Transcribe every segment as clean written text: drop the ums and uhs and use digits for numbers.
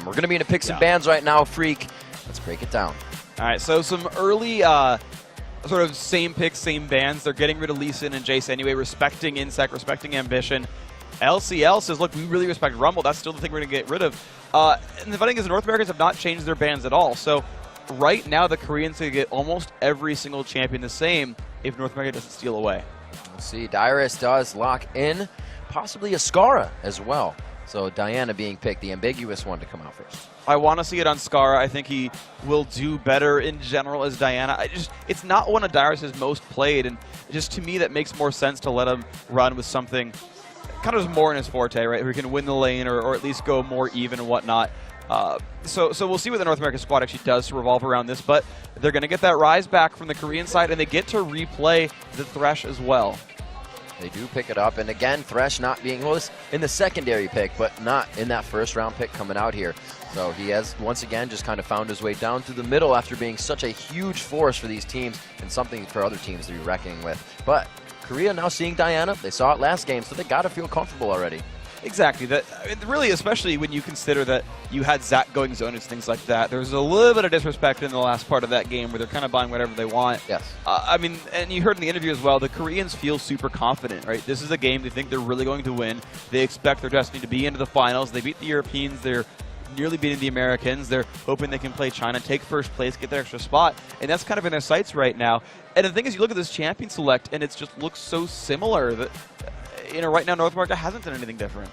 We're going to be in a picks and bans right now, Freak. Let's break it down. All right, so some early sort of same picks, same bans. They're getting rid of Lee Sin and Jace anyway, respecting Insect, respecting Ambition. LCL says, look, we really respect Rumble. That's still the thing we're going to get rid of. And the funny thing is the North Americans have not changed their bans at all. So right now the Koreans can get almost every single champion the same if North America doesn't steal away. We'll see. Dyrus does lock in, possibly a Skara as well. So Diana being picked, the ambiguous one to come out first. I want to see it on Skara. I think he will do better in general as Diana. It's not one of Dyrus' most played, and just to me that makes more sense to let him run with something kind of more in his forte, right? Where he can win the lane or at least go more even and whatnot. So we'll see what the North American squad actually does to revolve around this, but they're going to get that rise back from the Korean side, and they get to replay the Thresh as well. They do pick it up, and again, Thresh not being, well, in the secondary pick, but not in that first round pick coming out here. So he has, once again, just kind of found his way down through the middle after being such a huge force for these teams and something for other teams to be reckoning with. But Korea now seeing Diana, they saw it last game, so they got to feel comfortable already. Exactly. That really, especially when you consider that you had Zach going zone and things like that. There was a little bit of disrespect in the last part of that game where they're kind of buying whatever they want. Yes. I mean, and you heard in the interview as well, the Koreans feel super confident, right? This is a game they think they're really going to win. They expect their destiny to be into the finals. They beat the Europeans. They're nearly beating the Americans. They're hoping they can play China, take first place, get that extra spot, and that's kind of in their sights right now. And the thing is, you look at this champion select, and it just looks so similar that, right now North America hasn't done anything different.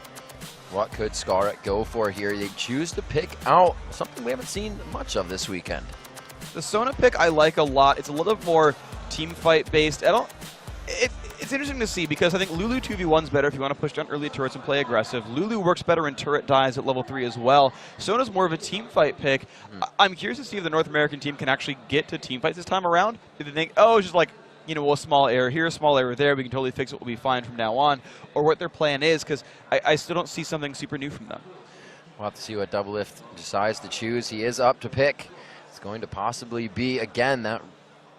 What could Skara go for here? They choose to pick out something we haven't seen much of this weekend. The Sona pick I like a lot. It's a little bit more team fight based. It's interesting to see because I think Lulu 2v1's better if you want to push down early turrets and play aggressive. Lulu works better in turret dives at level 3 as well. Sona's more of a team fight pick. I'm curious to see if the North American team can actually get to team fights this time around. Do they think, oh, it's just like, a small error here, a small error there, we can totally fix it, we'll be fine from now on, or what their plan is, because I still don't see something super new from them. We'll have to see what Doublelift decides to choose. He is up to pick. It's going to possibly be, again, that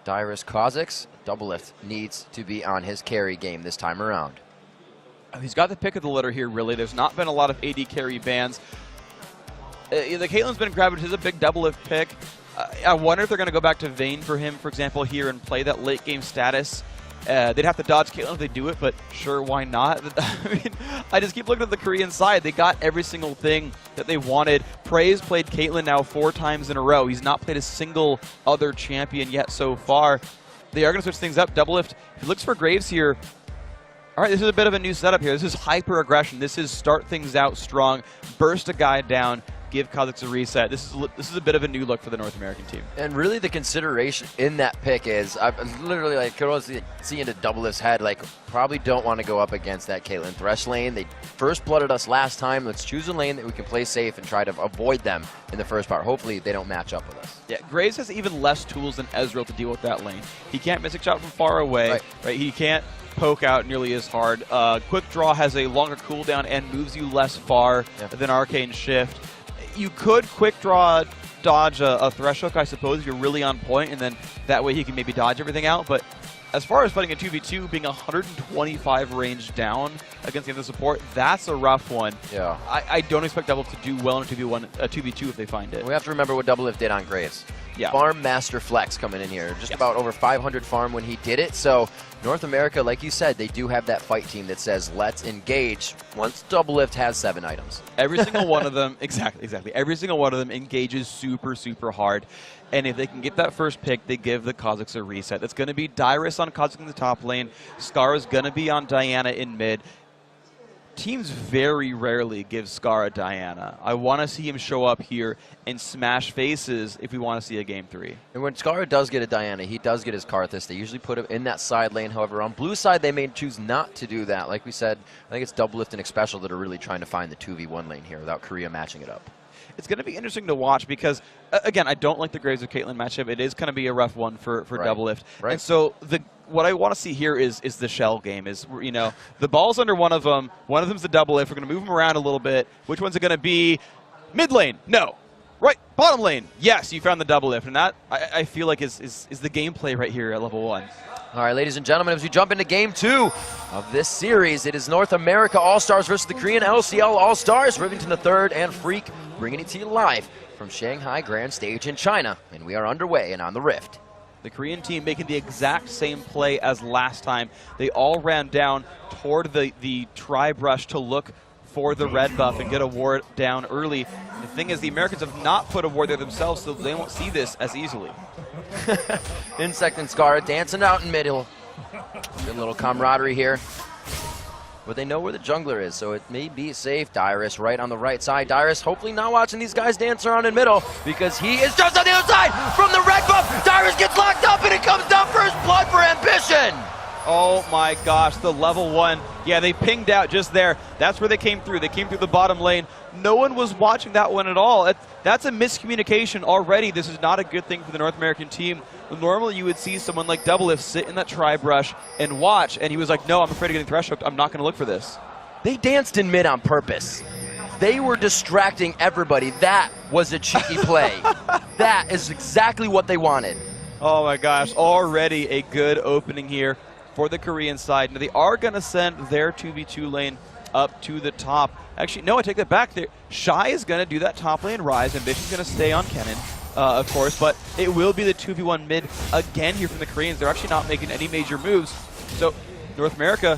Dyrus Kha'Zix. Doublelift needs to be on his carry game this time around. He's got the pick of the litter here, really. There's not been a lot of AD carry bans. The Caitlyn's been grabbed. He's a big Doublelift pick. I wonder if they're going to go back to Vayne for him, for example, here and play that late game status. They'd have to dodge Caitlyn if they do it, but sure, why not? I just keep looking at the Korean side. They got every single thing that they wanted. Praise played Caitlyn now 4 times in a row. He's not played a single other champion yet so far. They are going to switch things up. Doublelift, if he looks for Graves here, all right, this is a bit of a new setup here. This is hyper-aggression. This is start things out strong, burst a guy down, give Kha'Zix a reset. This is a bit of a new look for the North American team. And really the consideration in that pick is, I literally could almost see into Doublelift's head, probably don't want to go up against that Caitlyn Thresh lane. They first blooded us last time. Let's choose a lane that we can play safe and try to avoid them in the first part. Hopefully they don't match up with us. Yeah, Graves has even less tools than Ezreal to deal with that lane. He can't miss a shot from far away. Right? He can't poke out nearly as hard. Quick Draw has a longer cooldown and moves you less far than Arcane Shift. You could quick draw dodge a Thresh hook, I suppose, if you're really on point, and then that way he can maybe dodge everything out. But as far as fighting a 2v2, being 125 range down against the other support, that's a rough one. Yeah. I don't expect Doublelift to do well in a 2v2 if they find it. We have to remember what Doublelift did on Graves. Yeah. Farm Master Flex coming in here. Just about over 500 farm when he did it. So North America, like you said, they do have that fight team that says, let's engage once Doublelift has 7 items. Every single one of them, exactly. Every single one of them engages super, super hard. And if they can get that first pick, they give the Kha'Zix a reset. That's going to be Dyrus on Kha'Zix in the top lane. Skara's going to be on Diana in mid. Teams very rarely give Skara Diana. I want to see him show up here and smash faces if we want to see a game 3. And when Skara does get a Diana, he does get his Karthus. They usually put him in that side lane. However, on blue side, they may choose not to do that. Like we said, I think it's Doublelift and Xpecial that are really trying to find the 2v1 lane here without Korea matching it up. It's going to be interesting to watch because, again, I don't like the Graves of Caitlyn matchup. It is going to be a rough one for Doublelift. Right. And so what I want to see here is the shell game. Is, the ball's under one of them. One of them's the Doublelift. We're going to move them around a little bit. Which one's it going to be? Mid lane? No. Right. Bottom lane? Yes, you found the Doublelift. And that, I feel like, is the gameplay right here at level 1. All right, ladies and gentlemen, as we jump into game 2 of this series, it is North America All-Stars versus the Korean LCL All-Stars. Rivington III and Freak bringing it to you live from Shanghai Grand Stage in China. And we are underway and on the Rift. The Korean team making the exact same play as last time. They all ran down toward the tri-brush to look for the red buff and get a ward down early. The thing is, the Americans have not put a ward there themselves, so they won't see this as easily. Insect and Scar dancing out in middle. Good little camaraderie here. But they know where the jungler is, so it may be safe. Dyrus right on the right side. Dyrus hopefully not watching these guys dance around in middle because he is just on the other side from the red buff. Dyrus gets locked up and it comes down first blood for Ambition. Oh my gosh, the level 1. Yeah, they pinged out just there. That's where they came through. They came through the bottom lane. No one was watching that one at all. That's a miscommunication already. This is not a good thing for the North American team. Normally you would see someone like Doublelift sit in that tri-brush and watch, and he was like, no, I'm afraid of getting thresh hooked. I'm not going to look for this. They danced in mid on purpose. They were distracting everybody. That was a cheeky play. That is exactly what they wanted. Oh my gosh, already a good opening here for the Korean side. Now they are going to send their 2v2 lane up to the top. Actually, no, I take that back. Shy is going to do that top lane rise. Ambition's going to stay on Kennen, of course, but it will be the 2v1 mid again here from the Koreans. They're actually not making any major moves. So North America,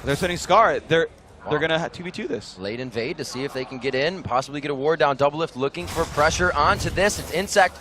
they're sending Scar. They're going to 2v2 this. Late invade to see if they can get in, possibly get a ward down. Doublelift looking for pressure onto this. It's Insect.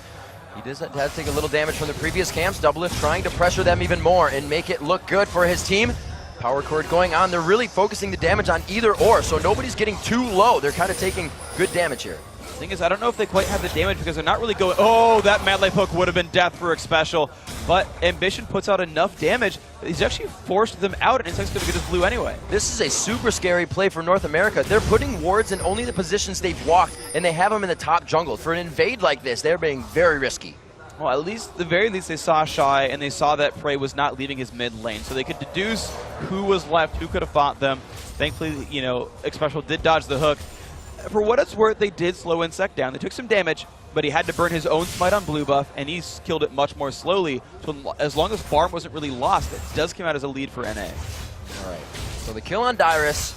He does have to take a little damage from the previous camps. Doublelift trying to pressure them even more and make it look good for his team. Power chord going on. They're really focusing the damage on either or, so nobody's getting too low. They're kind of taking good damage here. The thing is, I don't know if they quite have the damage because they're not really going, oh, that Mad Life Hook would have been death for a special. But Ambition puts out enough damage that he's actually forced them out, and Insect's going to get his blue anyway. This is a super scary play for North America. They're putting wards in only the positions they've walked, and they have them in the top jungle. For an invade like this, they're being very risky. Well, at least, the very least, they saw Shy, and they saw that Prey was not leaving his mid lane, so they could deduce who was left, who could have fought them. Thankfully, you know, Xpecial did dodge the hook. For what it's worth, they did slow Insect down. They took some damage, but he had to burn his own smite on blue buff, and he's killed it much more slowly. So as long as farm wasn't really lost, it does come out as a lead for NA. All right, so the kill on Dyrus,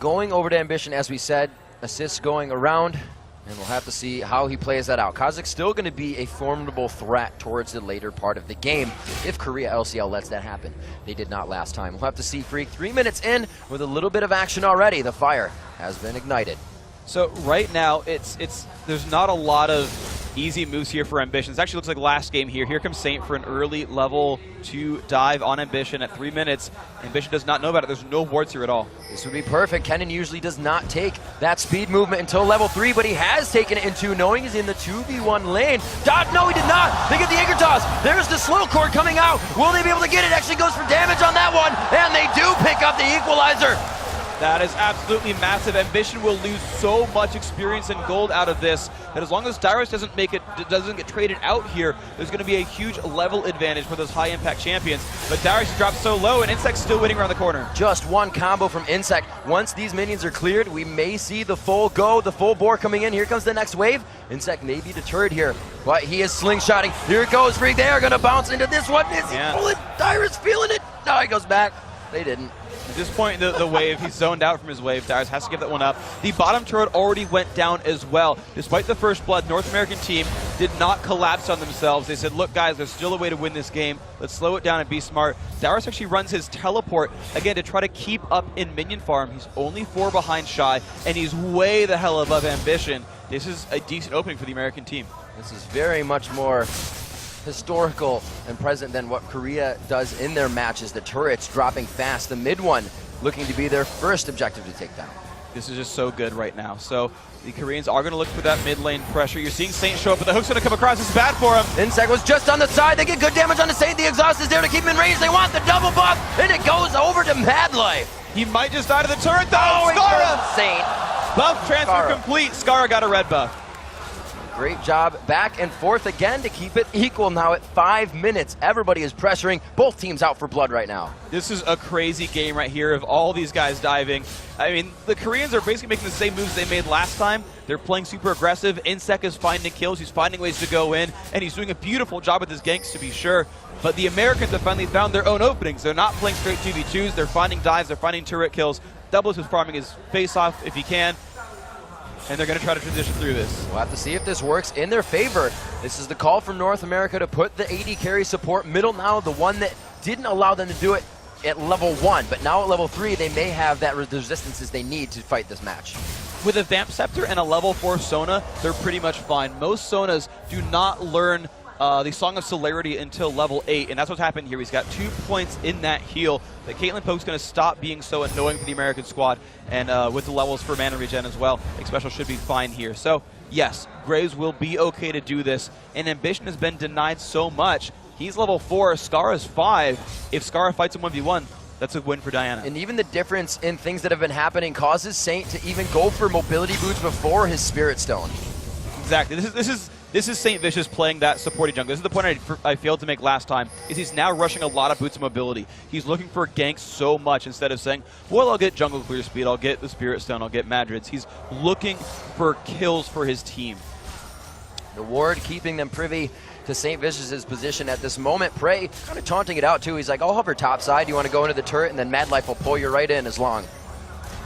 going over to Ambition, as we said, assists going around. And we'll have to see how he plays that out. Kha'Zix's still going to be a formidable threat towards the later part of the game if Korea LCL lets that happen. They did not last time. We'll have to see Freak 3 minutes in with a little bit of action already. The fire has been ignited. So right now, there's not a lot of easy moves here for Ambition. It actually looks like last game here. Here comes Saint for an early level 2 dive on Ambition at 3 minutes. Ambition does not know about it. There's no wards here at all. This would be perfect. Kennen usually does not take that speed movement until level 3, but he has taken it in 2, knowing he's in the 2v1 lane. No, he did not. They get the Anchor Toss. There's the slow cord coming out. Will they be able to get it? Actually goes for damage on that one, and they do pick up the equalizer. That is absolutely massive. Ambition will lose so much experience and gold out of this that as long as Dyrus doesn't get traded out here, there's going to be a huge level advantage for those high-impact champions. But Dyrus dropped so low, and Insect's still waiting around the corner. Just one combo from Insect. Once these minions are cleared, we may see the full go, the full bore coming in. Here comes the next wave. Insect may be deterred here, but he is slingshotting. Here it goes, Freak. They are going to bounce into this one. Is he pulling? Dyrus feeling it. No, he goes back. They didn't. At this point in the wave, he's zoned out from his wave. Dyrus has to give that one up. The bottom turret already went down as well. Despite the first blood, North American team did not collapse on themselves. They said, look guys, there's still a way to win this game. Let's slow it down and be smart. Dyrus actually runs his teleport, again, to try to keep up in minion farm. He's only 4 behind Shy, and he's way the hell above Ambition. This is a decent opening for the American team. This is very much more historical and present than what Korea does in their matches. The turrets dropping fast, the mid one looking to be their first objective to take down. This is just so good right now. So the Koreans are going to look for that mid lane pressure. You're seeing Saint show up, but the hook's going to come across. It's bad for him. Insect was just on the side. They get good damage on the Saint. The exhaust is there to keep him in range. They want the double buff, and it goes over to Mad Life. He might just die to the turret, though. Skara! Saint. Buff transfer complete. Skara got a red buff. Great job back and forth again to keep it equal now at 5 minutes. Everybody is pressuring. Both teams out for blood right now. This is a crazy game right here of all these guys diving. I mean, the Koreans are basically making the same moves they made last time. They're playing super aggressive. Insect is finding kills. He's finding ways to go in, and he's doing a beautiful job with his ganks, to be sure. But the Americans have finally found their own openings. They're not playing straight 2v2s. They're finding dives. They're finding turret kills. Doublelift is farming his face off if he can. and they're going to try to transition through this. We'll have to see if this works in their favor. This is the call from North America to put the AD carry support middle now, the one that didn't allow them to do it at level 1, but now at level 3 they may have that resistances they need to fight this match. With a Vamp Scepter and a level 4 Sona, they're pretty much fine. Most Sonas do not learn the Song of Celerity until level 8, and that's what's happened here. He's got 2 points in that heal. The Caitlyn poke's going to stop being so annoying for the American squad, and with the levels for mana regen as well, Xpecial should be fine here. So, yes, Graves will be okay to do this, and Ambition has been denied so much. He's level 4, Skara's 5. If Skara fights him 1v1, that's a win for Diana. And even the difference in things that have been happening causes Saint to even go for mobility boots before his Spirit Stone. Exactly. This is Saint Vicious playing that supporting jungle. This is the point I failed to make last time, is he's now rushing a lot of boots of mobility. He's looking for ganks so much instead of saying, well, I'll get jungle clear speed, I'll get the Spirit Stone, I'll get Madrids. He's looking for kills for his team. The ward keeping them privy to St. Vicious's position at this moment. Prey kind of taunting it out too. He's like, I'll hover top side. You want to go into the turret, and then Mad Life will pull you right in as long.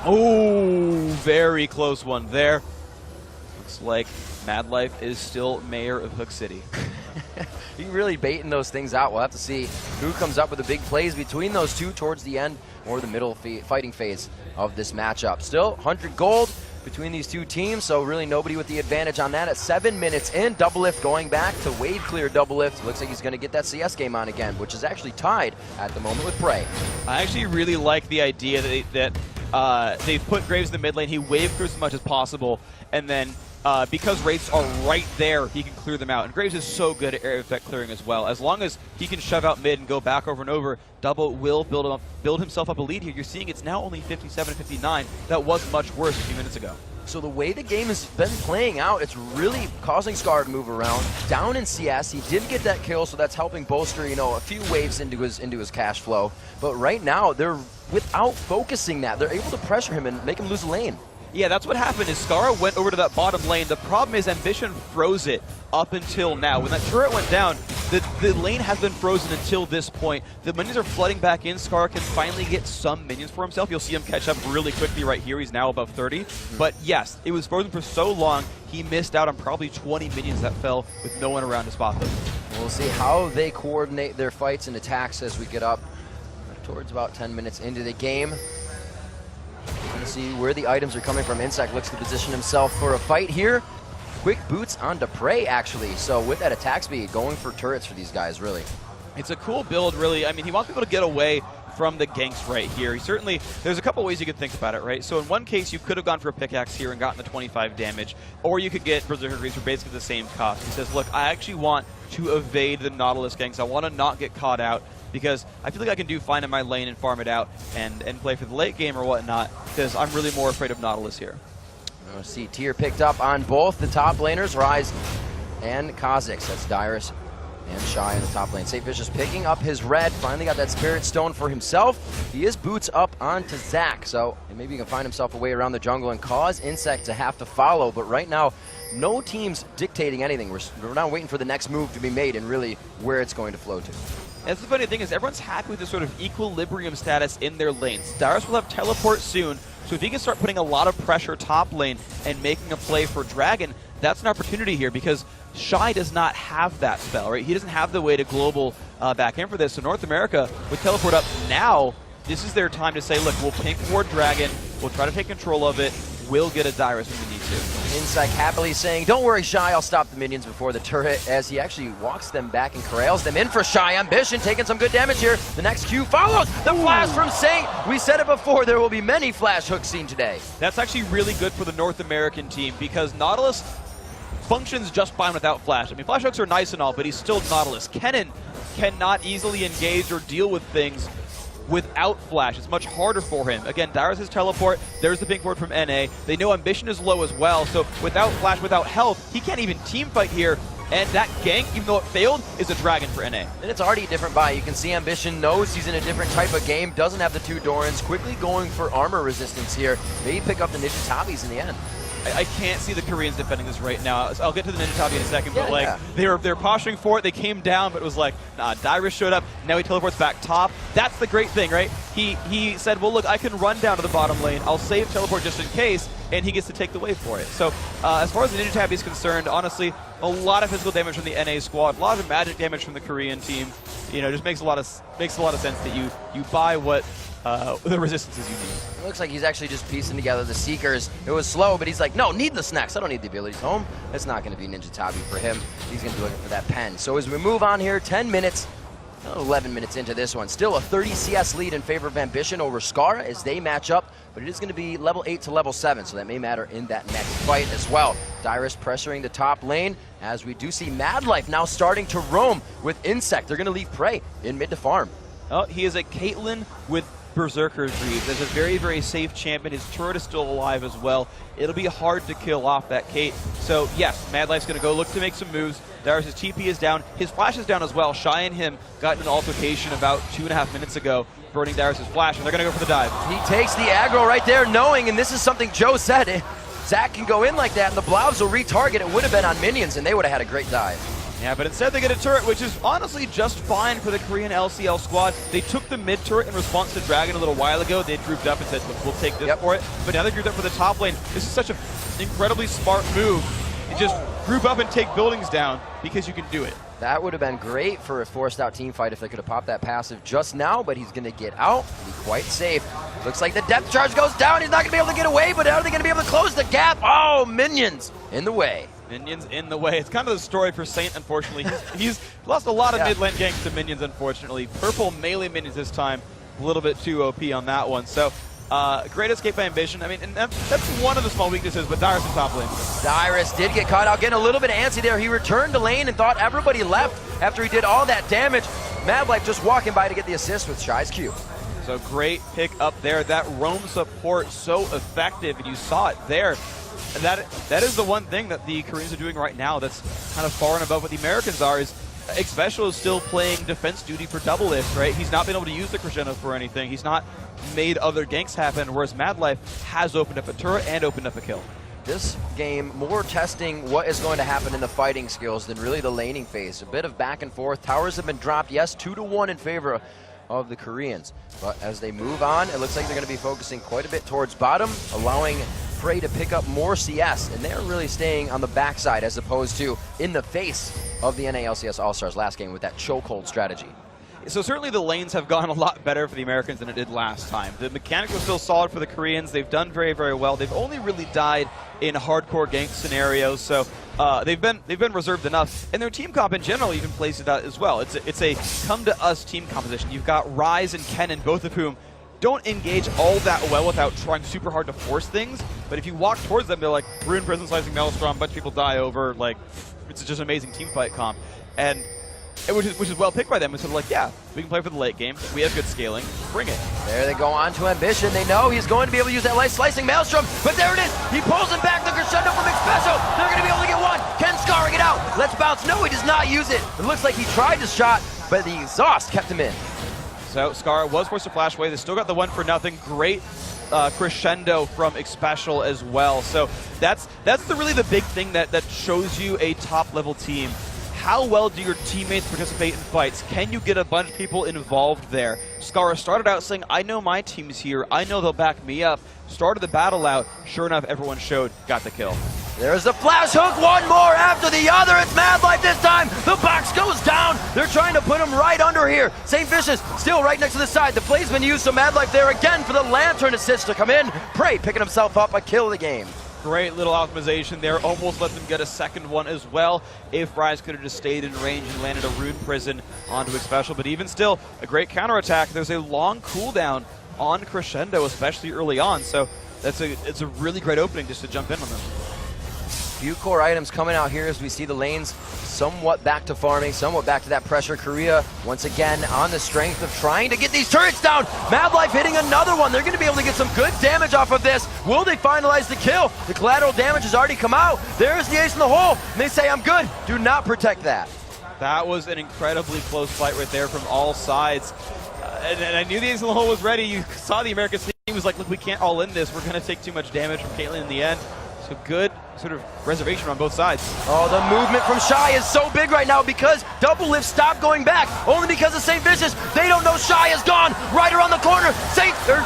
Oh, very close one there. Looks like Mad Life is still mayor of Hook City. He's really baiting those things out. We'll have to see who comes up with the big plays between those two towards the end or the middle fighting phase of this matchup. Still 100 gold between these two teams, so really nobody with the advantage on that. At 7 minutes in, Doublelift going back to Wade clear Doublelift. Looks like he's going to get that CS game on again, which is actually tied at the moment with Prey. I actually really like the idea that they've put Graves in the mid lane. He wave clears as much as possible, and then because Wraiths are right there, he can clear them out. And Graves is so good at area effect clearing as well. As long as he can shove out mid and go back over and over, Double will build himself up a lead here. You're seeing it's now only 57-59. That was much worse a few minutes ago. So the way the game has been playing out, it's really causing Scar to move around. Down in CS, he did get that kill, so that's helping bolster, you know, a few waves into his cash flow. But right now, they're without focusing that, they're able to pressure him and make him lose a lane. Yeah, that's what happened is Skara went over to that bottom lane. The problem is Ambition froze it up until now. When that turret went down, the lane has been frozen until this point. The minions are flooding back in. Skara can finally get some minions for himself. You'll see him catch up really quickly right here. He's now above 30. But yes, it was frozen for so long, he missed out on probably 20 minions that fell with no one around to spot them. We'll see how they coordinate their fights and attacks as we get up towards about 10 minutes into the game. Going to see where the items are coming from. Insect looks to position himself for a fight here. Quick boots onto Prey, actually. So with that attack speed, going for turrets for these guys, really. It's a cool build, really. I mean, he wants people to get away from the ganks right here. He certainly, there's a couple ways you could think about it, right? So in one case, you could have gone for a pickaxe here and gotten the 25 damage, or you could get Berserker Greaves for basically the same cost. He says, look, I actually want to evade the Nautilus ganks. I want to not get caught out, because I feel like I can do fine in my lane and farm it out and play for the late game or whatnot, because I'm really more afraid of Nautilus here. We'll see tier picked up on both the top laners, Rise and Kha'Zix. That's Dyrus and Shy in the top lane. St. Vicious picking up his red, finally got that Spirit Stone for himself. He is boots up onto Zac, so maybe he can find himself a way around the jungle and cause Insect to have to follow, but right now, no team's dictating anything. We're now waiting for the next move to be made and really where it's going to flow to. That's the funny thing is everyone's happy with this sort of equilibrium status in their lanes. Dyrus will have teleport soon, so if he can start putting a lot of pressure top lane and making a play for Dragon, that's an opportunity here because Shy does not have that spell, right? He doesn't have the way to global back in for this. So North America, with teleport up now, this is their time to say, look, we'll pink ward Dragon, we'll try to take control of it, we'll get a Dyrus when we need to. Insect happily saying, don't worry, Shy, I'll stop the minions before the turret, as he actually walks them back and corrals them in for Shy. Ambition taking some good damage here. The next Q follows. The flash from Saint. We said it before, there will be many flash hooks seen today. That's actually really good for the North American team because Nautilus functions just fine without flash. I mean, flash hooks are nice and all, but he's still Nautilus. Kennen cannot easily engage or deal with things without flash. It's much harder for him. Again, Dyrus has teleport. There's the pink ward from NA. They know Ambition is low as well, so without flash, without health, he can't even team fight here. And that gank, even though it failed, is a Dragon for NA. And it's already a different buy. You can see Ambition knows he's in a different type of game, doesn't have the two Dorans, quickly going for armor resistance here. Maybe pick up the Ninja Tabis in the end. I can't see the Koreans defending this right now. I'll get to the Ninja Tabi in a second, but like yeah. they're posturing for it. They came down, but it was like, nah, Dyrus showed up. Now he teleports back top. That's the great thing, right? He said, well, look, I can run down to the bottom lane. I'll save teleport just in case, and he gets to take the wave for it. So as far as the Ninja Tabi is concerned, honestly, a lot of physical damage from the NA squad, a lot of magic damage from the Korean team. You know, just makes a lot of sense that you buy what the resistances you need. It looks like he's actually just piecing together the Seekers. It was slow, but he's like, no, needless next. I don't need the abilities home. It's not going to be Ninja Tabi for him. He's going to be looking for that pen. So as we move on here, 10 minutes, 11 minutes into this one. Still a 30 CS lead in favor of Ambition over Scar as they match up, but it is going to be level 8 to level 7, so that may matter in that next fight as well. Dyrus pressuring the top lane as we do see Madlife now starting to roam with Insect. They're going to leave Prey in mid to farm. Oh, he is a Caitlyn with Berserker's Reef. That's a very, very safe champion. His turret is still alive as well. It'll be hard to kill off that Kate. So yes, Madlife's going to go look to make some moves. Dyrus' TP is down. His flash is down as well. Shy and him got in an altercation about 2.5 minutes ago, burning Dyrus' flash, and they're going to go for the dive. He takes the aggro right there, knowing, and this is something Joe said, Zach can go in like that, and the Blobs will retarget. It would have been on minions, and they would have had a great dive. Yeah, but instead they get a turret, which is honestly just fine for the Korean LCL squad. They took the mid turret in response to Dragon a little while ago. They grouped up and said, look, we'll take this for it. But now they grouped up for the top lane. This is such an incredibly smart move. You just group up and take buildings down because you can do it. That would have been great for a forced out team fight if they could have popped that passive just now, but he's going to get out and be quite safe. Looks like the depth charge goes down. He's not going to be able to get away, but how are they going to be able to close the gap? Oh, minions in the way. Minions in the way. It's kind of the story for Saint, unfortunately. He's lost a lot of mid-lane ganks to minions, unfortunately. Purple melee minions this time. A little bit too OP on that one. So, great escape by Ambition. I mean, and that's one of the small weaknesses, but Dyrus in top lane. Dyrus did get caught out, getting a little bit antsy there. He returned to lane and thought everybody left after he did all that damage. Madlife just walking by to get the assist with Shy's Q. So great pick up there. That roam support so effective, and you saw it there. And that is the one thing that the Koreans are doing right now that's kind of far and above what the Americans are, is Xpecial is still playing defense duty for double lift, right? He's not been able to use the crescendo for anything. He's not made other ganks happen, whereas Madlife has opened up a turret and opened up a kill. This game more testing what is going to happen in the fighting skills than really the laning phase. A bit of back and forth. Towers have been dropped, yes, 2-1 in favor of the Koreans. But as they move on, it looks like they're going to be focusing quite a bit towards bottom, allowing Prey to pick up more CS, and they're really staying on the backside as opposed to in the face of the NA LCS All-Stars last game with that chokehold strategy. So certainly the lanes have gone a lot better for the Americans than it did last time. The mechanics are still solid for the Koreans. They've done very, very well. They've only really died in hardcore gank scenarios, so they've been reserved enough. And their team comp in general even plays it out as well. It's a come to us team composition. You've got Ryze and Kennen, both of whom don't engage all that well without trying super hard to force things. But if you walk towards them, they're like Rune, Prison Slicing, Maelstrom, a bunch of people die over. Like, it's just an amazing team fight comp. And which is well picked by them. It's sort of like, yeah, we can play for the late game. We have good scaling. Bring it. There they go on to Ambition. They know he's going to be able to use that light slicing Maelstrom, but there it is. He pulls him back. The crescendo from Xpecial. They're going to be able to get one. Can Scar get out? Let's bounce. No, he does not use it. It looks like he tried the shot, but the exhaust kept him in. So Scar was forced to flash away. They still got the 1-for-0. Great crescendo from Xpecial as well. So that's really the big thing that shows you a top level team. How well do your teammates participate in fights? Can you get a bunch of people involved there? Scar started out saying, I know my team's here. I know they'll back me up. Started the battle out. Sure enough, everyone showed, got the kill. There's the flash hook, one more after the other. It's Madlife this time. The box goes down. They're trying to put him right under here. St. Vicious still right next to the side. The play's been used, so Madlife there again for the lantern assist to come in. Prey picking himself up, a kill of the game. Great little optimization there. Almost let them get a second one as well. If Ryze could have just stayed in range and landed a Rune Prison onto Xpecial. But even still, a great counterattack. There's a long cooldown on Crescendo, especially early on. So it's a really great opening just to jump in on them. Few core items coming out here as we see the lanes somewhat back to farming, somewhat back to that pressure. Korea once again on the strength of trying to get these turrets down. Madlife hitting another one. They're going to be able to get some good damage off of this. Will they finalize the kill? The collateral damage has already come out. There's the ace in the hole, and they say, I'm good. Do not protect that. That was an incredibly close fight right there from all sides. And I knew the ace in the hole was ready. You saw the American team was like, look, we can't all in this. We're going to take too much damage from Caitlyn in the end. So good sort of reservation on both sides. Oh, the movement from Shy is so big right now because Double Lift stopped going back. Only because of St. Vicious. They don't know Shy is gone. Right around the corner.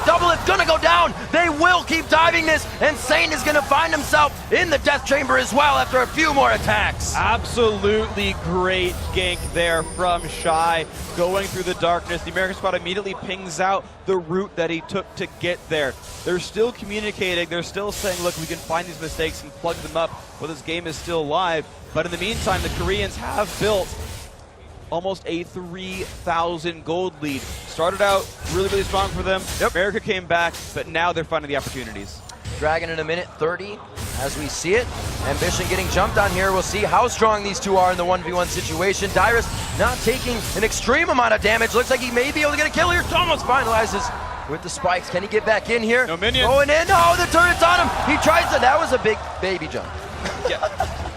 Double Lift gonna go down. They will keep diving this, and Saint is gonna find himself in the death chamber as well after a few more attacks. Absolutely great gank there from Shy. Going through the darkness, the American squad immediately pings out the route that he took to get there. They're still communicating. They're still saying, look, we can find these mistakes and plug them up while this game is still live. But in the meantime, the Koreans have built almost a 3,000 gold lead. Started out really, really strong for them. Yep. America came back, but now they're finding the opportunities. Dragon in a minute 30 as we see it. Ambition getting jumped on here. We'll see how strong these two are in the 1v1 situation. Dyrus not taking an extreme amount of damage. Looks like he may be able to get a kill here. Almost finalizes with the spikes. Can he get back in here? No minions. Going in. Oh, the turret's on him. He tries to. That was a big baby jump. Yeah.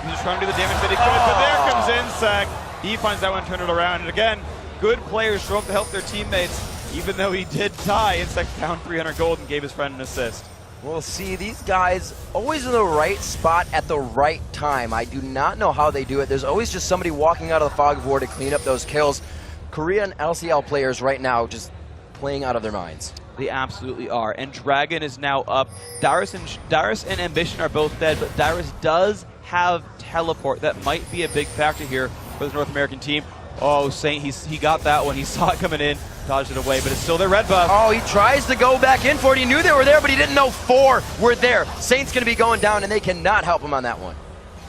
He's just trying to do the damage that he could, but there comes Insect. He finds that one, turn it around, and again, good players show up to help their teammates. Even though he did die, Insect found 300 gold and gave his friend an assist. We'll see these guys always in the right spot at the right time. I do not know how they do it. There's always just somebody walking out of the fog of war to clean up those kills. Korean LCL players right now just playing out of their minds. They absolutely are. And Dragon is now up. Dyrus and Ambition are both dead, but Dyrus does have teleport. That might be a big factor here for the North American team. Oh, Saint, he got that one. He saw it coming in, dodged it away, but it's still their red buff. Oh, he tries to go back in for it. He knew they were there, but he didn't know 4 were there. Saint's going to be going down, and they cannot help him on that one.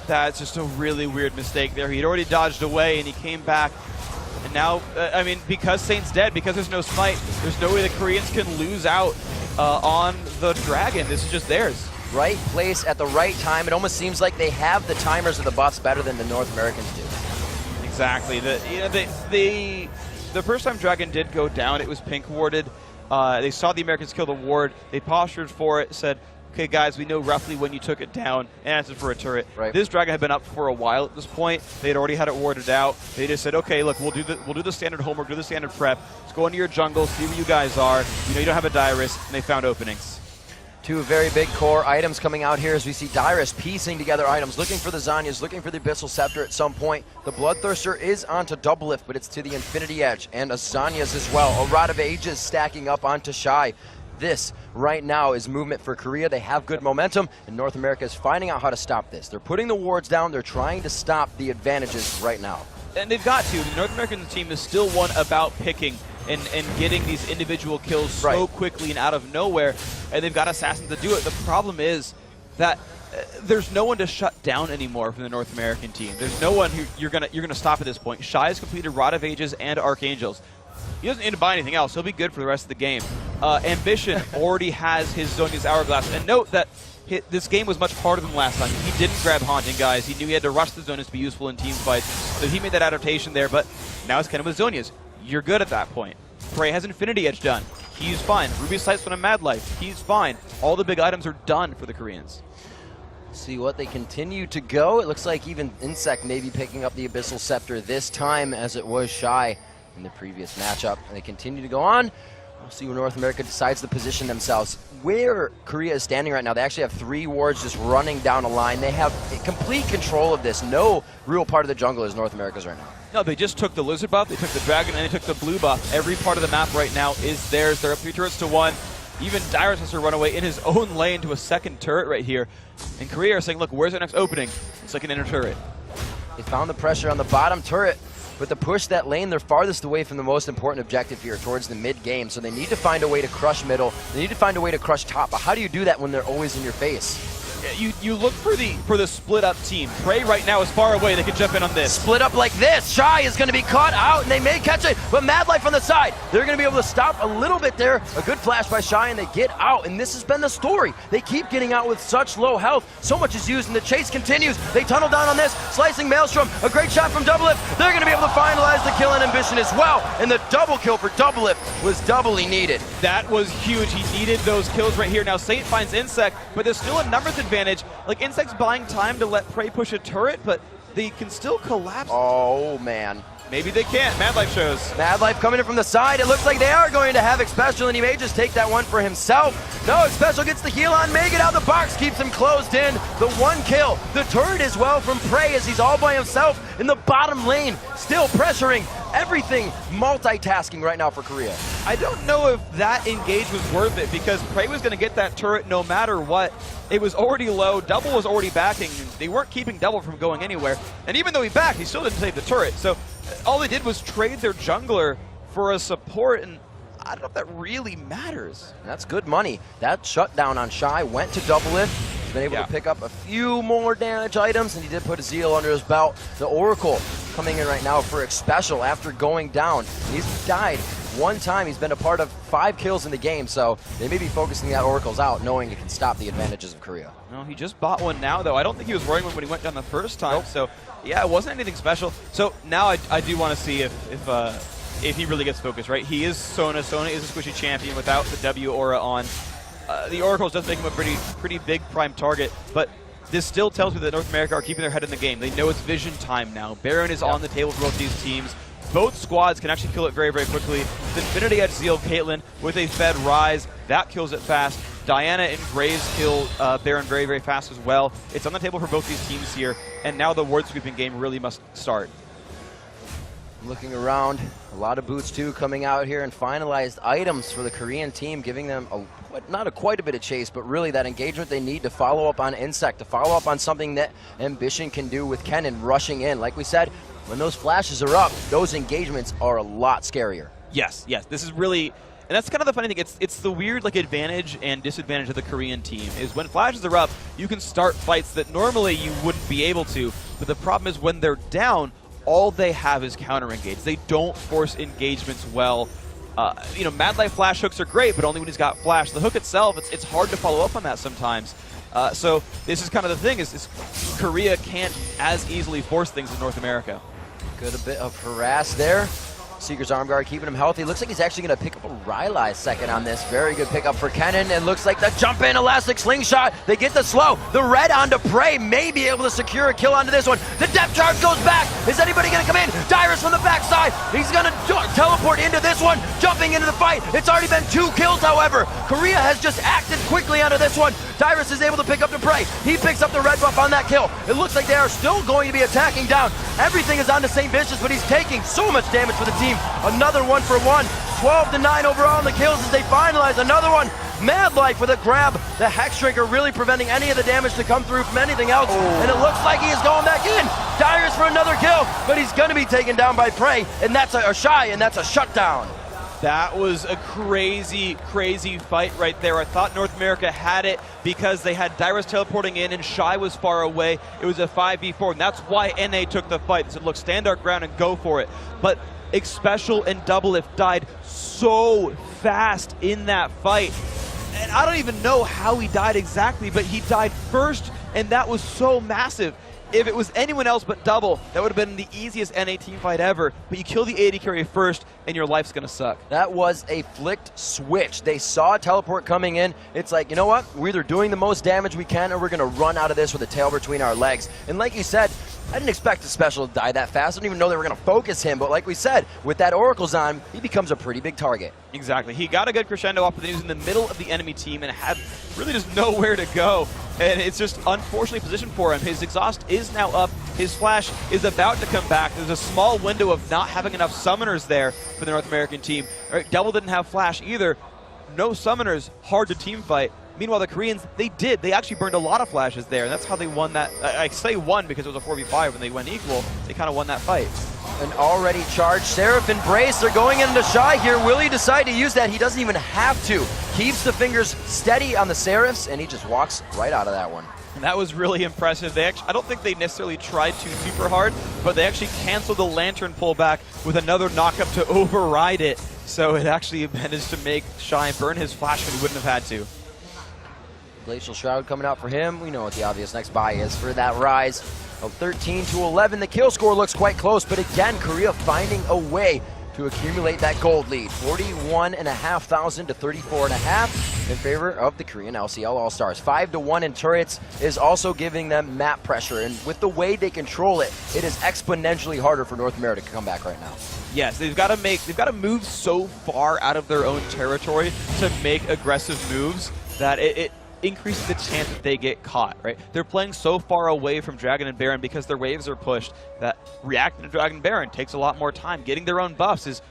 That's just a really weird mistake there. He'd already dodged away, and he came back. And now, I mean, because Saint's dead, because there's no smite, there's no way the Koreans can lose out on the Dragon. This is just theirs. Right place at the right time. It almost seems like they have the timers of the buffs better than the North Americans do. Exactly. The first time Dragon did go down, it was pink warded. They saw the Americans kill the ward. They postured for it, said, okay, guys, we know roughly when you took it down, and answered for a turret. Right. This Dragon had been up for a while at this point. They had already had it warded out. They just said, okay, look, we'll do the standard homework, do the standard prep. Let's go into your jungle, see where you guys are. You know you don't have a Dyrus, and they found openings. 2 very big core items coming out here as we see Dyrus piecing together items, looking for the Zhonya's, looking for the Abyssal Scepter at some point. The Bloodthirster is onto Double Lift, but it's to the Infinity Edge, and a Zhonya's as well. A Rod of Ages stacking up onto Shy. This right now is movement for Korea. They have good momentum, and North America is finding out how to stop this. They're putting the wards down. They're trying to stop the advantages right now. And they've got to. The North American team is still one about picking and getting these individual kills so quickly and out of nowhere, and they've got assassins to do it. The problem is that there's no one to shut down anymore from the North American team. There's no one who you're gonna stop at this point. Shy has completed Rod of Ages and Archangels. He doesn't need to buy anything else. He'll be good for the rest of the game. Ambition already has his Zhonya's Hourglass, and note that this game was much harder than last time. He didn't grab Haunting, guys. He knew he had to rush the Zhonya's to be useful in team fights, so he made that adaptation there, but now it's kind of with Zhonya's. You're good at that point. Prey has Infinity Edge done. He's fine. Ruby Sights on a Mad Life. He's fine. All the big items are done for the Koreans. See what they continue to go. It looks like even Insect may be picking up the Abyssal Scepter this time, as it was Shy in the previous matchup. And they continue to go on. We'll see where North America decides to position themselves. Where Korea is standing right now, they actually have 3 wards just running down a line. They have complete control of this. No real part of the jungle is North America's right now. No, they just took the Lizard buff, they took the Dragon, and they took the Blue buff. Every part of the map right now is theirs. They're up 3 turrets to 1. Even Dyrus has to run away in his own lane to a second turret right here. And Korea are saying, look, where's our next opening? It's like an inner turret. They found the pressure on the bottom turret. But to push that lane, they're farthest away from the most important objective here, towards the mid-game. So they need to find a way to crush middle. They need to find a way to crush top. But how do you do that when they're always in your face? You look for the split-up team. Prey right now is far away. They can jump in on this. Split up like this. Shy is going to be caught out, and they may catch it. But Mad Life on the side. They're going to be able to stop a little bit there. A good flash by Shy, and they get out. And this has been the story. They keep getting out with such low health. So much is used, and the chase continues. They tunnel down on this. Slicing Maelstrom. A great shot from Double Lift. They're going to be able to finalize the kill on Ambition as well. And the double kill for Double Lift was doubly needed. That was huge. He needed those kills right here. Now Saint finds Insect, but there's still a numbers advantage. Like, Insect's buying time to let Prey push a turret, but they can still collapse. Oh, man. Maybe they can't. Mad Life shows. Mad Life coming in from the side. It looks like they are going to have Xpecial, and he may just take that one for himself. No, Xpecial gets the heal on, may get out the box, keeps him closed in. The one kill. The turret as well from Prey as he's all by himself in the bottom lane, still pressuring everything, multitasking right now for Korea. I don't know if that engage was worth it because Prey was going to get that turret no matter what. It was already low, Double was already backing, they weren't keeping Double from going anywhere. And even though he backed, he still didn't save the turret. So all they did was trade their jungler for a support, and I don't know if that really matters. That's good money. That shutdown on Shy went to Doublelift. He's been able to pick up a few more damage items, and he did put a Zeal under his belt. The Oracle coming in right now for Xpecial after going down. He's died one time. He's been a part of 5 kills in the game, so they may be focusing that Oracles out, knowing it can stop the advantages of Korea. No, he just bought one now, though. I don't think he was wearing one when he went down the first time. Nope. So, yeah, it wasn't anything special. So now I do want to see if he really gets focused, right? He is Sona. Sona is a squishy champion without the W aura on. The Oracles does make him a pretty big prime target, but this still tells me that North America are keeping their head in the game. They know it's vision time now. Baron is on the table for both these teams. Both squads can actually kill it very, very quickly. The Infinity Edge Zeal Caitlyn with a Fed Rise, that kills it fast. Diana and Graves kill Baron very, very fast as well. It's on the table for both these teams here, and now the ward sweeping game really must start. Looking around, a lot of boots too coming out here, and finalized items for the Korean team, giving them quite a bit of chase, but really that engagement they need to follow up on Insect, to follow up on something that Ambition can do with Kennen rushing in. Like we said, when those flashes are up, those engagements are a lot scarier. Yes, this is really, and that's kind of the funny thing. It's the weird advantage and disadvantage of the Korean team is when flashes are up, you can start fights that normally you wouldn't be able to. But the problem is when they're down, all they have is counter engage. They don't force engagements well. Mad Life flash hooks are great, but only when he's got flash. The hook itself, it's hard to follow up on that sometimes. So this is kind of the thing is Korea can't as easily force things in North America. Good, a bit of harass there. Seeker's arm guard keeping him healthy. Looks like he's actually going to pick up a Rylai's second on this. Very good pickup for Kennen. And looks like the jump in elastic slingshot. They get the slow. The red onto Prey may be able to secure a kill onto this one. The depth charge goes back. Is anybody going to come in? Dyrus from the backside. He's going to teleport into this one, jumping into the fight. It's already been 2 kills, however. Korea has just acted quickly onto this one. Dyrus is able to pick up the Prey. He picks up the red buff on that kill. It looks like they are still going to be attacking down. Everything is on the same Vicious, but he's taking so much damage for the team. Another 1-for-1. 12-9 overall in the kills as they finalize another one. Mad Life with a grab. The Hex Drinker really preventing any of the damage to come through from anything else. And it looks like he is going back in. Dyrus for another kill, but he's going to be taken down by Prey. And that's a Shy, and that's a shutdown. That was a crazy, crazy fight right there. I thought North America had it because they had Dyrus teleporting in and Shy was far away. It was a 5v4, and that's why NA took the fight. They said, look, stand our ground and go for it. But Xpecial and Doublelift died so fast in that fight. And I don't even know how he died exactly, but he died first, and that was so massive. If it was anyone else but Double, that would have been the easiest NA team fight ever. But you kill the AD carry first, and your life's going to suck. That was a flicked switch. They saw a teleport coming in. It's like, you know what? We're either doing the most damage we can, or we're going to run out of this with a tail between our legs. And like you said, I didn't expect Xpecial to die that fast. I didn't even know they were going to focus him. But like we said, with that Oracle's on, he becomes a pretty big target. Exactly. He got a good crescendo off, but then he was in the middle of the enemy team and had really just nowhere to go. And it's just unfortunately positioned for him. His exhaust is now up. His flash is about to come back. There's a small window of not having enough summoners there for the North American team. Double didn't have flash either. No summoners, hard to team fight. Meanwhile, the Koreans, they did. They actually burned a lot of flashes there, and that's how they won that. I say won because it was a 4v5 when they went equal. They kind of won that fight. An already charged Seraph and Brace. They're going into Shy here. Will he decide to use that? He doesn't even have to. Keeps the fingers steady on the Seraphs, and he just walks right out of that one. And that was really impressive. I don't think they necessarily tried to super hard, but they actually canceled the Lantern pullback with another knockup to override it. So it actually managed to make Shy burn his flash when he wouldn't have had to. Glacial Shroud coming out for him. We know what the obvious next buy is for that rise of 13 to 11. The kill score looks quite close, but again, Korea finding a way to accumulate that gold lead. 41,500 to 34,500 in favor of the Korean LCL All-Stars. 5-1 in turrets is also giving them map pressure, and with the way they control it, it is exponentially harder for North America to come back right now. Yes, they've got to move so far out of their own territory to make aggressive moves that it increases the chance that they get caught, right? They're playing so far away from Dragon and Baron because their waves are pushed that reacting to Dragon and Baron takes a lot more time. Getting their own buffs is,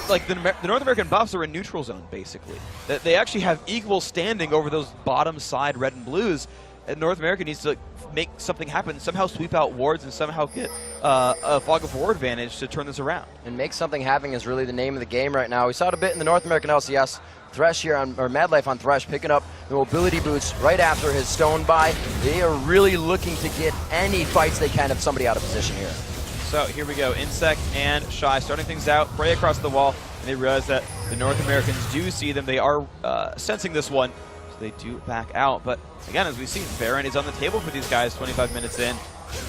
like the North American buffs are in neutral zone, basically. That they actually have equal standing over those bottom side red and blues, and North America needs to make something happen, somehow sweep out wards and somehow get a fog of war advantage to turn this around. And make something happen is really the name of the game right now. We saw it a bit in the North American LCS. Thresh here or Madlife on Thresh picking up the mobility boots right after his stone buy. They are really looking to get any fights they can of somebody out of position here. So here we go, Insect and Shy starting things out, Prey across the wall, and they realize that the North Americans do see them. They are sensing this one, so they do back out. But again, as we've seen, Baron is on the table for these guys 25 minutes in.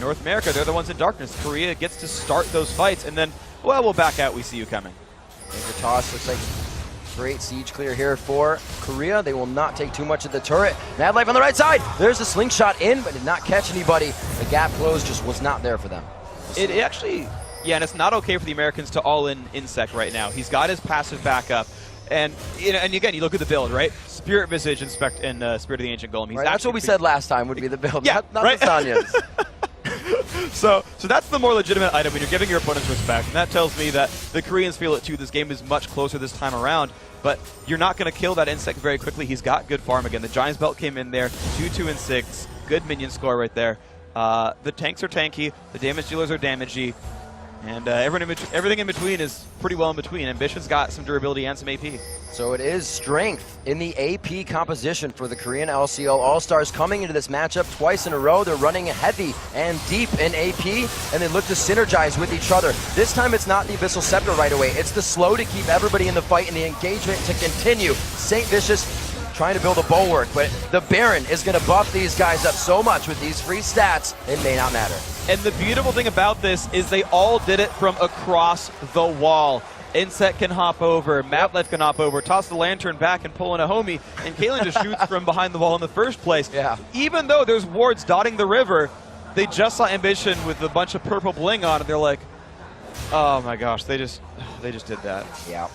North America, they're the ones in darkness. Korea gets to start those fights, and then, well, we'll back out. We see you coming. Danger toss looks like great siege clear here for Korea. They will not take too much of the turret. Madlife on the right side. There's a slingshot in, but did not catch anybody. The gap close just was not there for them. It actually, yeah, and it's not okay for the Americans to all-in Insect right now. He's got his passive backup. And and again, you look at the build, right? Spirit Visage and Spirit of the Ancient Golem. He's that's what we said last time would be the build, yeah, not right? the Sanya's. So that's the more legitimate item when you're giving your opponents respect. And that tells me that the Koreans feel it too. This game is much closer this time around. But you're not going to kill that Insect very quickly. He's got good farm again. The Giant's Belt came in there. 2, 2, and 6. Good minion score right there. The tanks are tanky. The damage dealers are damagey. And everything in between is pretty well in between. Ambition's got some durability and some AP. So it is strength in the AP composition for the Korean LCL All-Stars coming into this matchup twice in a row. They're running heavy and deep in AP, and they look to synergize with each other. This time it's not the Abyssal Scepter right away. It's the slow to keep everybody in the fight and the engagement to continue. St. Vicious trying to build a bulwark, but the Baron is going to buff these guys up so much with these free stats, it may not matter. And the beautiful thing about this is they all did it from across the wall. Insect can hop over, Madlife can hop over, toss the lantern back and pull in a homie, and Caitlyn just shoots from behind the wall in the first place. Yeah. Even though there's wards dotting the river, they just saw Ambition with a bunch of purple bling on, and they're like, oh my gosh, they just did that. Yeah.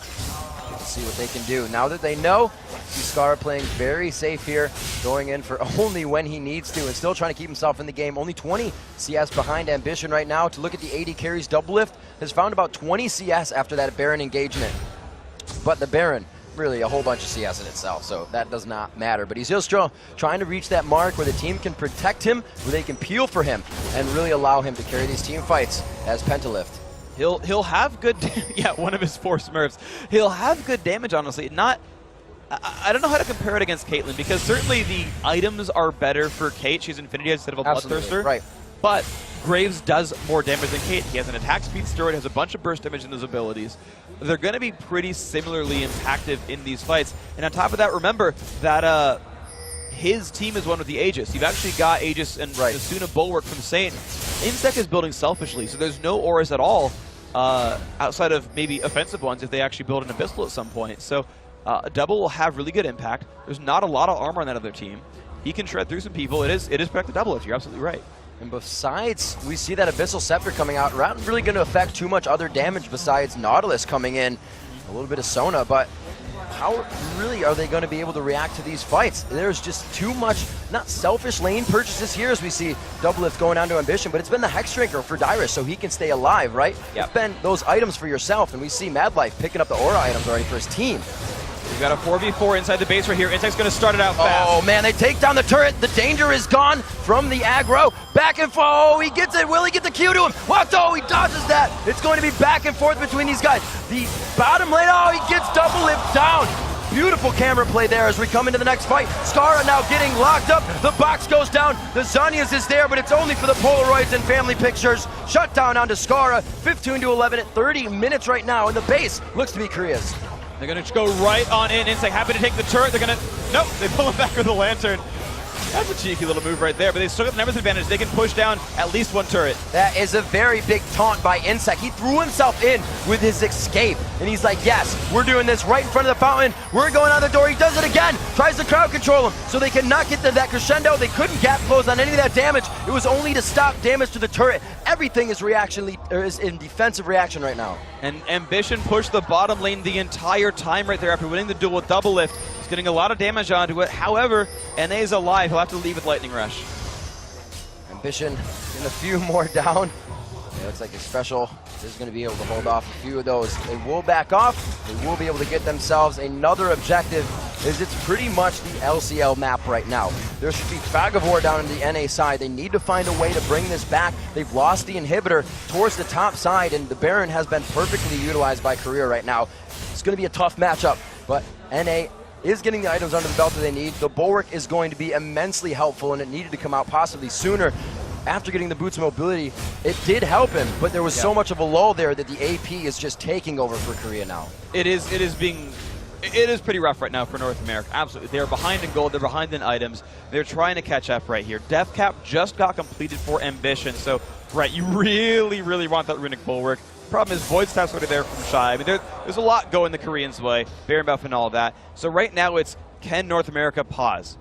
Let's see what they can do. Now that they know, Scar playing very safe here, going in for only when he needs to and still trying to keep himself in the game. Only 20 CS behind Ambition right now. To look at the AD carries, Double Lift has found about 20 CS after that Baron engagement. But the Baron, really a whole bunch of CS in itself, so that does not matter. But he's still trying to reach that mark where the team can protect him, where they can peel for him, and really allow him to carry these team fights as Pentalift. He'll have good, yeah, one of his 4 Smurfs. He'll have good damage, honestly. Not, I don't know how to compare it against Caitlyn, because certainly the items are better for Kate. She's Infinity instead of a Bloodthirster. Right. But Graves does more damage than Kate. He has an attack speed steroid, has a bunch of burst damage in his abilities. They're going to be pretty similarly impactful in these fights. And on top of that, remember that his team is one with the Aegis. You've actually got Aegis and Asuna Bulwark from Saint. Insect is building selfishly, so there's no auras at all outside of maybe offensive ones if they actually build an Abyssal at some point. So Double will have really good impact. There's not a lot of armor on that other team. He can shred through some people. It is protect Double Lift. You're absolutely right. And besides, we see that Abyssal Scepter coming out. Not really going to affect too much other damage besides Nautilus coming in. A little bit of Sona, but how really are they going to be able to react to these fights? There's just too much, not selfish lane purchases here as we see Double Lift going down to Ambition, but it's been the Hex Drinker for Dyrus so he can stay alive, right? Yep. It's been those items for yourself, and we see Madlife picking up the aura items already for his team. We've got a 4v4 inside the base right here. Insect's going to start it out fast. Oh man, they take down the turret. The danger is gone from the aggro. Back and forth. Oh, he gets it. Will he get the Q to him? What? Oh, he dodges that. It's going to be back and forth between these guys. The bottom lane. Oh, he gets Double Lift down. Beautiful camera play there as we come into the next fight. Skara now getting locked up. The box goes down. The Zanyas is there, but it's only for the Polaroids and family pictures. Shut down onto Skara. 15-11 at 30 minutes right now, and the base looks to be Korea's. They're going to go right on in. Insect happy to take the turret. They're going to, nope, they pull him back with the lantern. That's a cheeky little move right there, but they still got the numbers advantage. They can push down at least one turret. That is a very big taunt by Insect. He threw himself in with his escape, and he's like, yes, we're doing this right in front of the fountain. We're going on the door. He does it again. Tries to crowd control him, so they cannot get to that crescendo. They couldn't gap close on any of that damage. It was only to stop damage to the turret. Everything is is in defensive reaction right now. And Ambition pushed the bottom lane the entire time right there after winning the duel with double lift. He's getting a lot of damage onto it. However, NA is alive. He'll have to leave with Lightning Rush. Ambition getting a few more down. It looks like a special is going to be able to hold off a few of those. They will back off. They will be able to get themselves another objective, as it's pretty much the LCL map right now. There should be Fag of War down in the NA side. They need to find a way to bring this back. They've lost the inhibitor towards the top side, and the Baron has been perfectly utilized by Korea right now. It's going to be a tough matchup, but NA is getting the items under the belt that they need. The Bulwark is going to be immensely helpful, and it needed to come out possibly sooner. After getting the boots of mobility, it did help him, but there was so much of a lull there that the AP is just taking over for Korea now. It is pretty rough right now for North America. Absolutely. They're behind in gold, they're behind in items. They're trying to catch up right here. Death Cap just got completed for Ambition, so right, you really want that Runic Bulwark. Problem is, Void Staff's already there from Shy. I mean, there's a lot going the Koreans' way, Baron buff and all of that. So right now it's, can North America pause?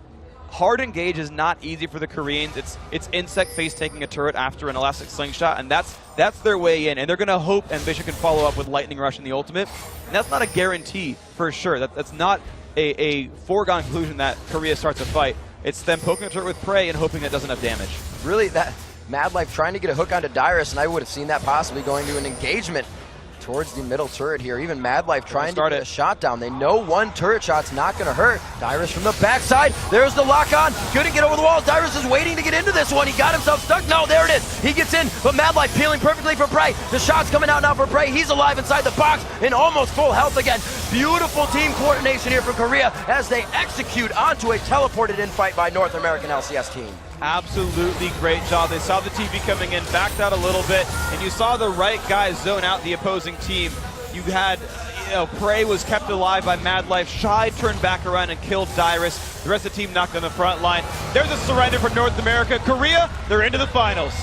Hard engage is not easy for the Koreans. It's Insect face taking a turret after an elastic slingshot, and that's their way in. And they're going to hope Ambition can follow up with Lightning Rush in the ultimate. And that's not a guarantee for sure. That's not a foregone conclusion that Korea starts a fight. It's them poking a turret with Prey and hoping that doesn't have damage. Really, that Mad Life trying to get a hook onto Dyrus, and I would have seen that possibly going to an engagement towards the middle turret here. Even Mad Life trying to get a shot down. They know one turret shot's not going to hurt. Dyrus from the backside. There's the lock on. Couldn't get over the walls. Dyrus is waiting to get into this one. He got himself stuck. No, there it is. He gets in, but Mad Life peeling perfectly for Prey. The shot's coming out now for Prey. He's alive inside the box and almost full health again. Beautiful team coordination here from Korea as they execute onto a teleported in fight by North American LCS team. Absolutely great job. They saw the TP coming in, backed out a little bit, and you saw the right guys zone out the opposing team. You had, Prey was kept alive by Mad Life. Shy turned back around and killed Dyrus. The rest of the team knocked on the front line. There's a surrender for North America. Korea, they're into the finals.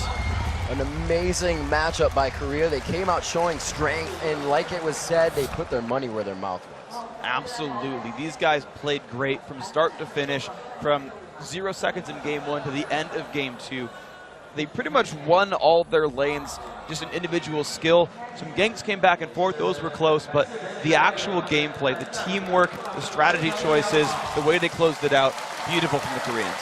An amazing matchup by Korea. They came out showing strength, and like it was said, they put their money where their mouth was. Absolutely. These guys played great from start to finish, from 0 seconds in game 1 to the end of game 2. They pretty much won all their lanes, just an individual skill. Some ganks came back and forth, those were close, but the actual gameplay, the teamwork, the strategy choices, the way they closed it out, beautiful from the Koreans.